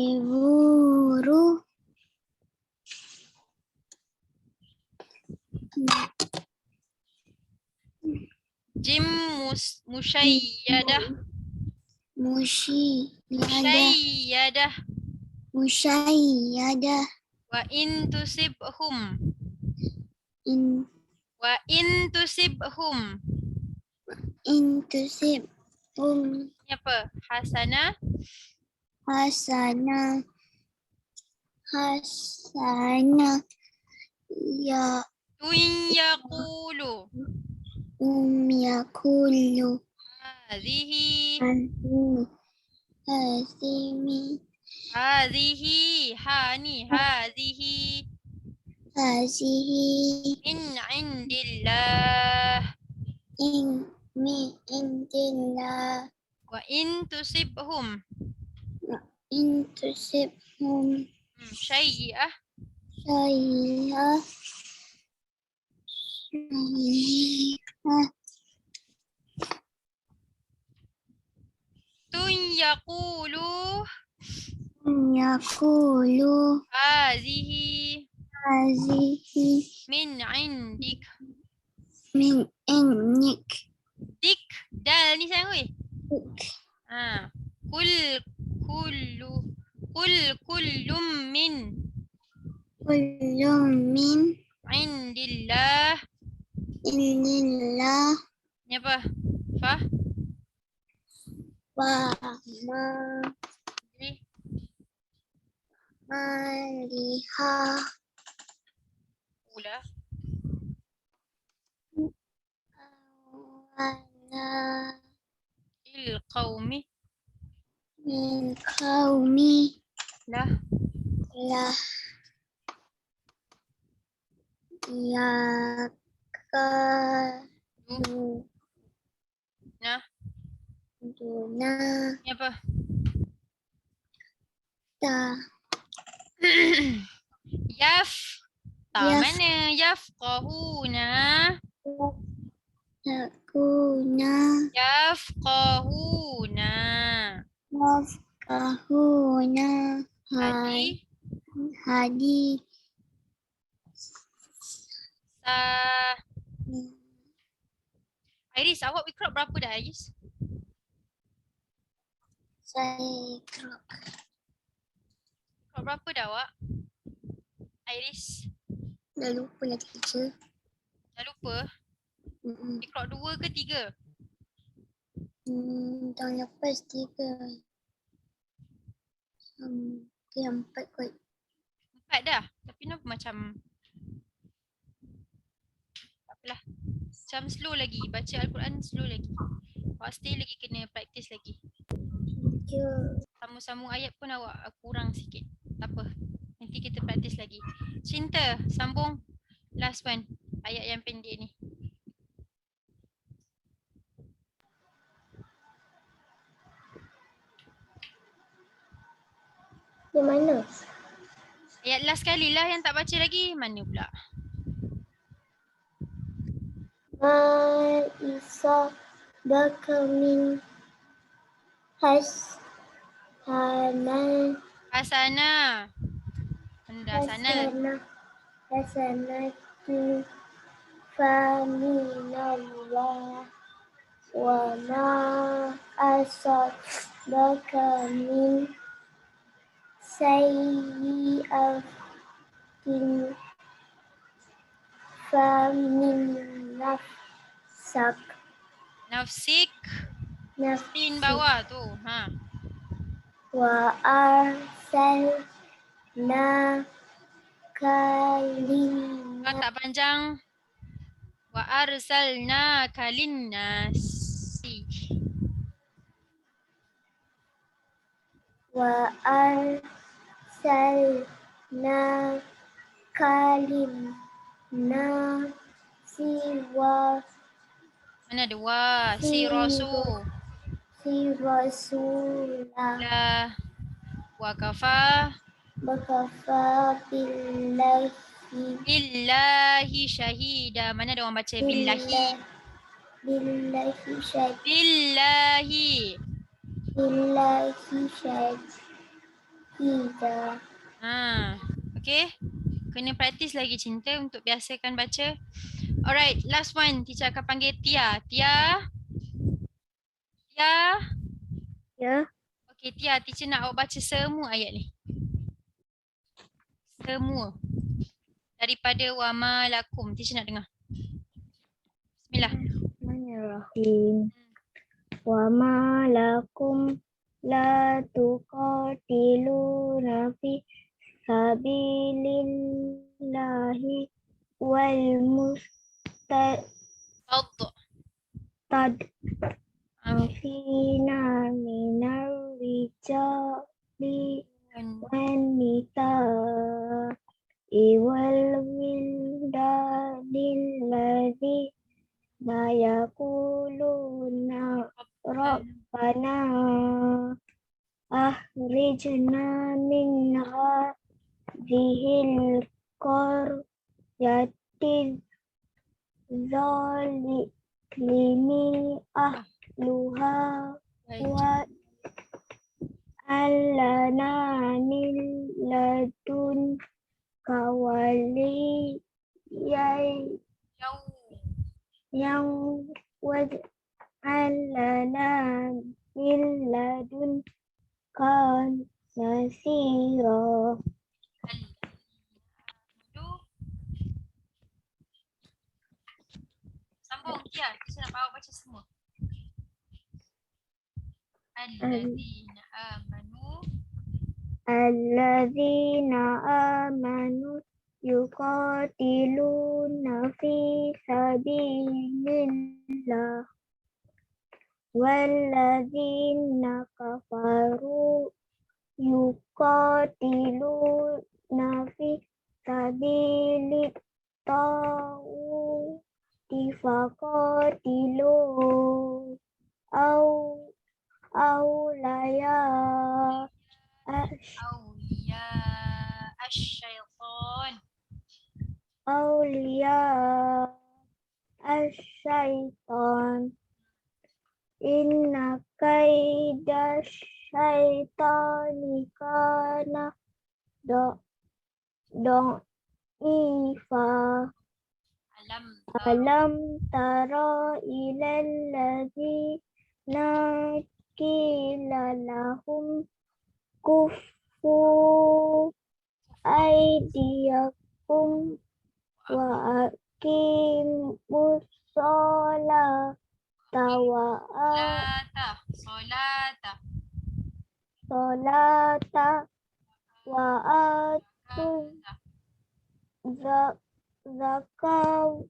Iburu Jim musyayyadah. Musyayyadah. musyayyada Wa in tusibhum. in Wa in tusibhum. intusib Ni apa? Hasanah. hasana ya Yaqulu. yakulu Hadhihi. hasimi Hadhihi. Hani. Hadhihi. hazihi Min indillah. min indillah Wa in tusibhum. intusibhum Syai'ah. syai'ah Yaqulu. yakulu Hadhihi. hazihi Min indik. min indik Dik. Dal ni sayang weh. Kullum min kullum min indillah. indillah Ni apa? Fah? wa Ni. maliha Pula. wala Il qaumi. min qaumi Lah. lah yakadu Nah. duna Ni apa? ta Yaf. Tak Yaf. mana? Yafqahuna. yakuna Yafqahu. Tadi. Iris, awak wikro berapa dah Iris? Saya crop. Wikro berapa dah awak? Iris, Dah lupa lah teacher. dah lupa? Wikro 2 ke 3? Tahun lepas 3. Yang 4 kot. 4 dah. Tapi kenapa macam tak apalah. Macam slow lagi. Baca Al-Quran slow lagi. Awak stay lagi kena practice lagi. Sambung-sambung ayat pun awak kurang sikit. Tak apa. Nanti kita practice lagi. Cinta, sambung. Last one. Ayat yang pendek ni. Di mana? Ayat last kali lah yang tak baca lagi. Mana pula? Ma isa baka min Hasana. Benda sana. hasanatu faminallah wa ma asabaka min sayyi'atin famin nafsak. Nafsik. Tin bawah tu. Ha. Wa arsalna Kau tak panjang. Wa arsalna kalinnasi. wa arsalna kalinnasi wa Mana ada wa? Si rasul. si rasulah La. Wa kafa. bakafa billahi Billahi syahida. Mana ada orang baca billahi? billahi syahid Billahi. billahi syahida. Ha. Okay. Kena practice lagi cinta untuk biasakan baca. Alright, last one. Teacher akan panggil Tia. Tia. Tia. Ya. Okay, Tia. Teacher nak awak baca semua ayat ni. Semua. Daripada wa ma lakum. Teacher nak dengar. Bismillah. Bismillahirrahmanirrahim. Wa ma lakum la tuqatiluna fi sabilillahi wal mustad'afina minar rijali wan nisa'i wal wildanil ladzina yaquluna Rabbana akhrijna min hadhil qaryati zalimi ahluha wa alana min ladunka waliyyan yang waj'alna min ladunka nasira. Sambung Tia. Teacher nak awak baca semua. Alladzina amanu. Alladzina amanu yuqatiluna fi sabilillah walladzina kafaru yuqatiluna fi sabilit tawuti faqatilu awlaya Awliya asyaitan. awliya asyaitan inna kaida syaitani kana ضعيفا Alam ألم تر إلى الذين قيل لهم كفوا أيديكم وأقيموا الصلاة solata وآتوا الزكاة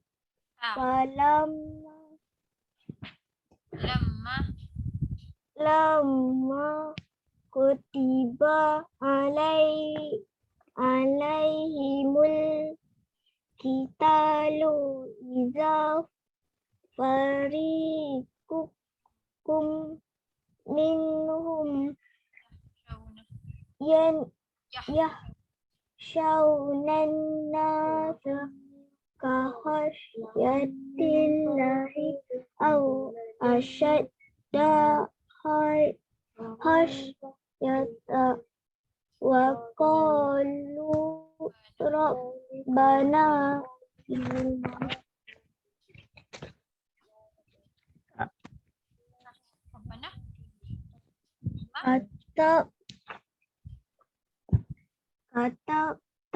لما كتب عليهم القتال إذا فريق منهم يخشون الناس كخشية الله أو أشد خشية وقالوا ربنا كتبت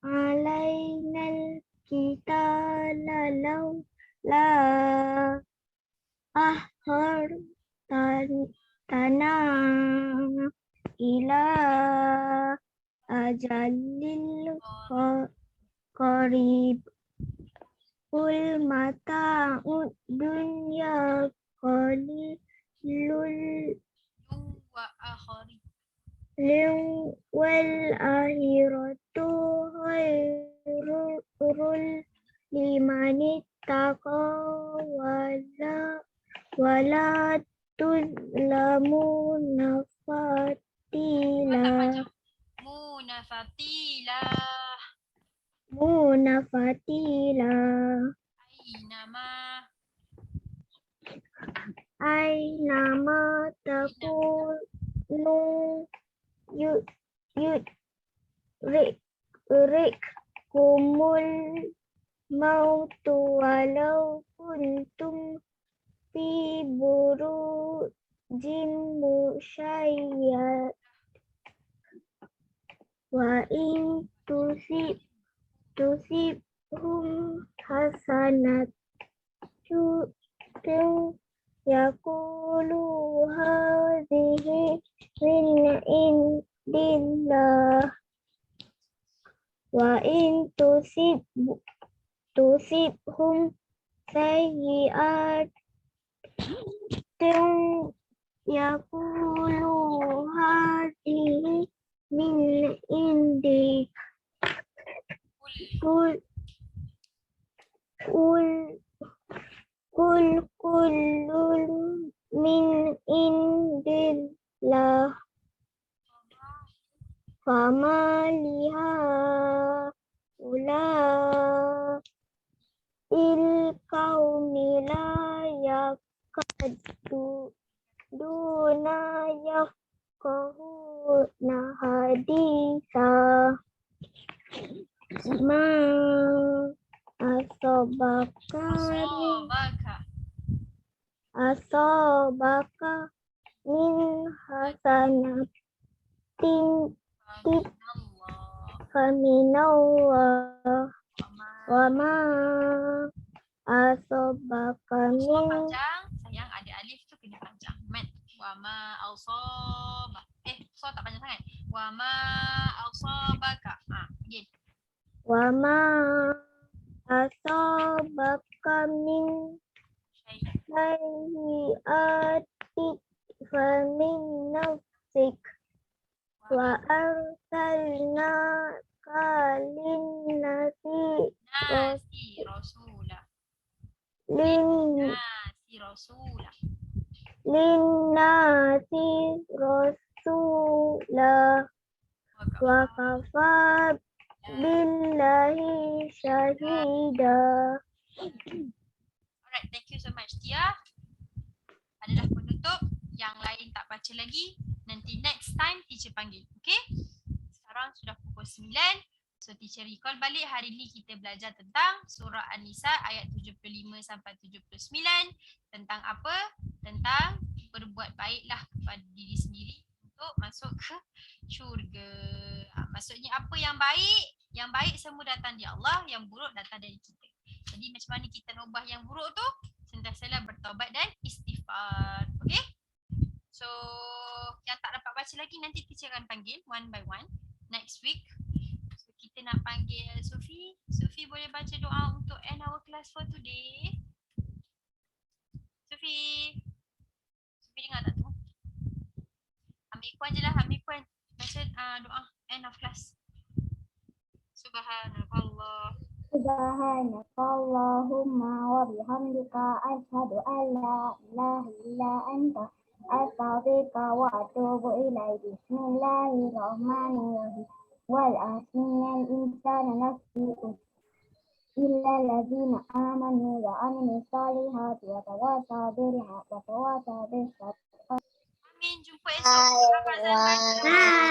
علينا القتال لولا أخرتنا إلى أجل قريب قل متاع الدنيا قليل والآخرة خير لمن اتقى ولا تظلمون فتيلا أينما تكونوا يدرككم الموت ولو كنتم في بروج مشيدة وإن تصبهم حسنة يقولوا هذه من عند الله وإن تصبهم سيئات يقولوا هذه من عندك قل كل من عند الله فما لهؤلاء القوم لا يكادون يفقهون حديثا ما أصابك من حسنة فمن الله وما أصابك من panjang, sayang ada alif tu kena panjang. Wama ausabah. So tak panjang sangat. Wama ausabaka. Again. وما أصابك من سيئات فمن نفسك وأرسلناك للناس Rasula. للناس رسولا وكفى بالله شهيدا. Alright, thank you so much Tia. Adalah penutup. Yang lain tak baca lagi. Nanti next time teacher panggil. Okay? Sekarang sudah pukul 9. So teacher recall balik, hari ni kita belajar tentang surah An-Nisa ayat 75 sampai 79. Tentang apa? Tentang berbuat baiklah kepada diri sendiri untuk masuk ke syurga. Maksudnya apa yang baik? Yang baik semua datang dari Allah, yang buruk datang dari kita. Jadi macam mana kita nak ubah yang buruk tu? Sentiasalah bertaubat dan istighfar. Okay? So yang tak dapat baca lagi nanti teacher akan panggil one by one next week. So kita nak panggil Sufi. Sufi boleh baca doa untuk end our class for today? Sufi. Sufi dengar tak tu? Ambil Puan je lah, ambil Puan. Baca doa end of class. Subhanallah. Subhanakallahumma wa bihamdika asyhadu an la ilaha illa anta astaghfiruka wa atubu ilaik. Bismillahirrahmanirrahim. Wal asril insana lafi illa alladzina amanu wa amilus solihati wa tawasaw bil haqqi wa tawasaw bis sabr. Amin. Jumpa esok. Bye.